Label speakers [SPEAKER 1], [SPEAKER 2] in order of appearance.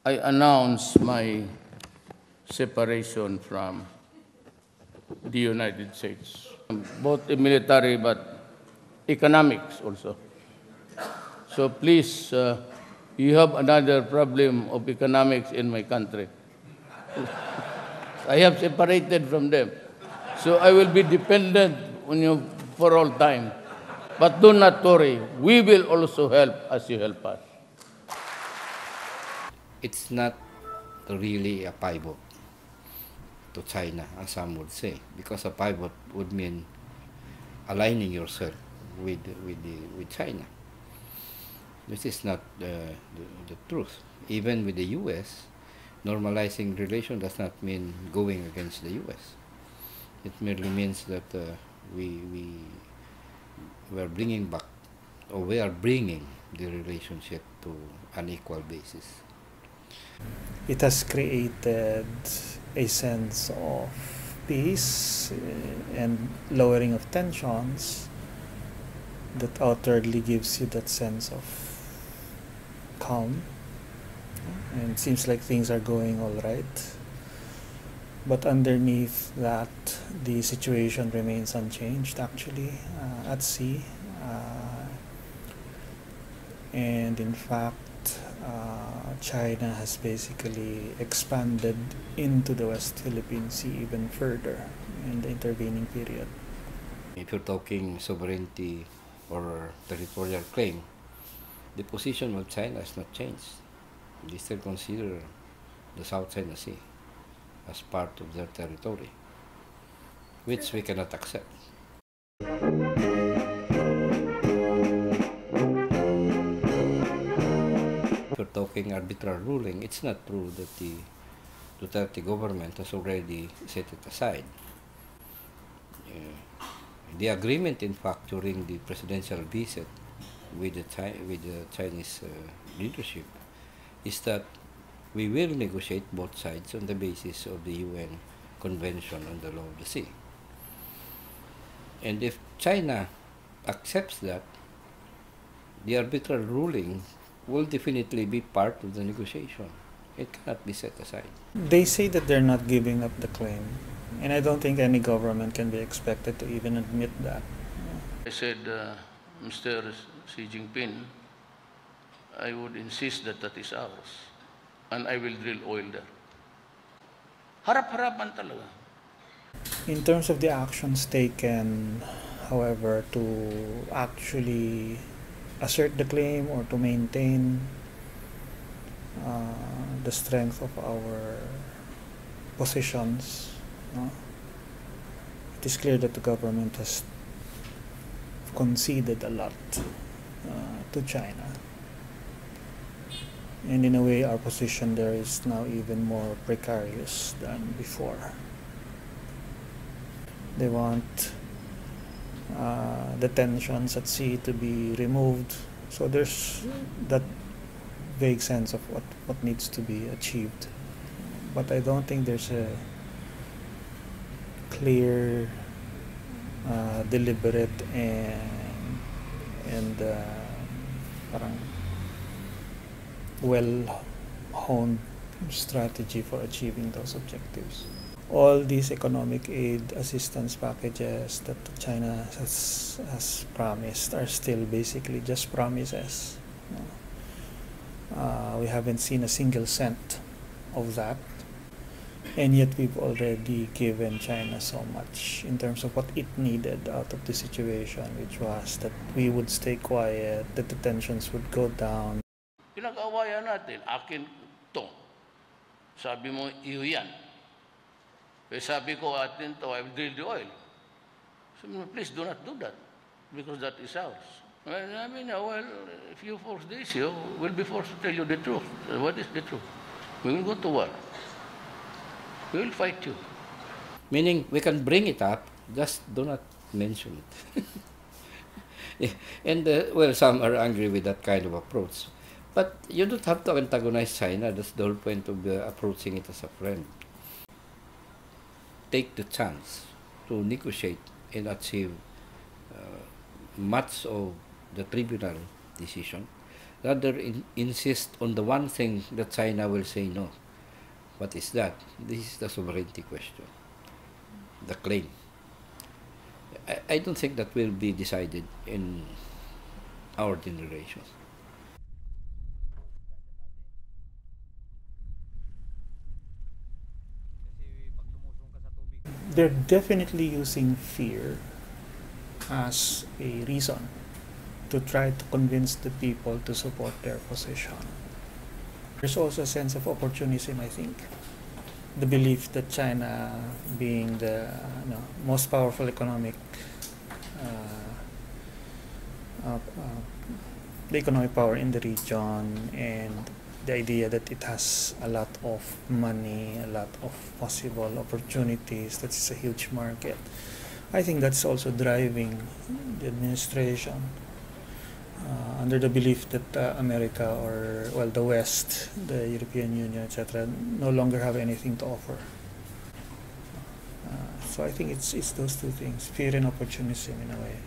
[SPEAKER 1] I announced my separation from the United States, both in military but economics also. So please, you have another problem of economics in my country. I have separated from them. So I will be dependent on you for all time. But do not worry, we will also help as you help us.
[SPEAKER 2] It's not really a pivot to China, as some would say, because a pivot would mean aligning yourself with China. This is not the truth. Even with the U.S., normalizing relation does not mean going against the U.S. It merely means that we are bringing back, or we are bringing the relationship to an equal basis.
[SPEAKER 3] It has created a sense of peace and lowering of tensions that outwardly gives you that sense of calm, and it seems like things are going all right. But underneath that, the situation remains unchanged actually at sea. And in fact, China has basically expanded into the West Philippine Sea even further in the intervening period.
[SPEAKER 2] If you're talking sovereignty or territorial claim, the position of China has not changed. They still consider the South China Sea as part of their territory, which we cannot accept. If you're talking arbitral ruling, it's not true that the Duterte government has already set it aside. The agreement, in fact, during the presidential visit with the Chinese leadership is that we will negotiate both sides on the basis of the UN Convention on the Law of the Sea. And if China accepts that, the arbitral ruling will definitely be part of the negotiation. It cannot be set aside.
[SPEAKER 3] They say that they're not giving up the claim, and I don't think any government can be expected to even admit that.
[SPEAKER 1] I said, Mr. Xi Jinping, I would insist that that is ours, and I will drill oil there. Harap-harapan talaga.
[SPEAKER 3] In terms of the actions taken, however, to actually assert the claim or to maintain the strength of our positions, it is clear that the government has conceded a lot to China. And in a way, our position there is now even more precarious than before. They want the tensions at sea to be removed. So there's that vague sense of what needs to be achieved. But I don't think there's a clear, deliberate, and parang well-honed strategy for achieving those objectives. All these economic aid assistance packages that China has promised are still basically just promises. We haven't seen a single cent of that, and yet we've already given China so much in terms of what it needed out of the situation, which was that we would stay quiet, that the tensions would go down.
[SPEAKER 1] Pinag-awayan natin, akin to. Sabi mo, iyo yan. Eh, sabi ko, atin to, I will drill the oil. So, please do not do that, because that is ours. Well, I mean, well, if you force the issue, we'll be forced to tell you the truth. What is the truth? We will go to war. We will fight you.
[SPEAKER 2] Meaning, we can bring it up, just do not mention it. Yeah. And, well, some are angry with that kind of approach. But you don't have to antagonize China. That's the whole point of approaching it as a friend. Take the chance to negotiate and achieve much of the tribunal decision, rather insist on the one thing that China will say no. What is that? This is the sovereignty question, the claim. I don't think that will be decided in our generation.
[SPEAKER 3] They're definitely using fear as a reason to try to convince the people to support their position. There's also a sense of opportunism, I think. The belief that China, being the most powerful economic the economic power in the region, and the idea that it has a lot of money, a lot of possible opportunities, that's a huge market. I think that's also driving the administration under the belief that America, or well, the West, the European Union, etc., no longer have anything to offer. So I think it's those two things, fear and opportunism in a way.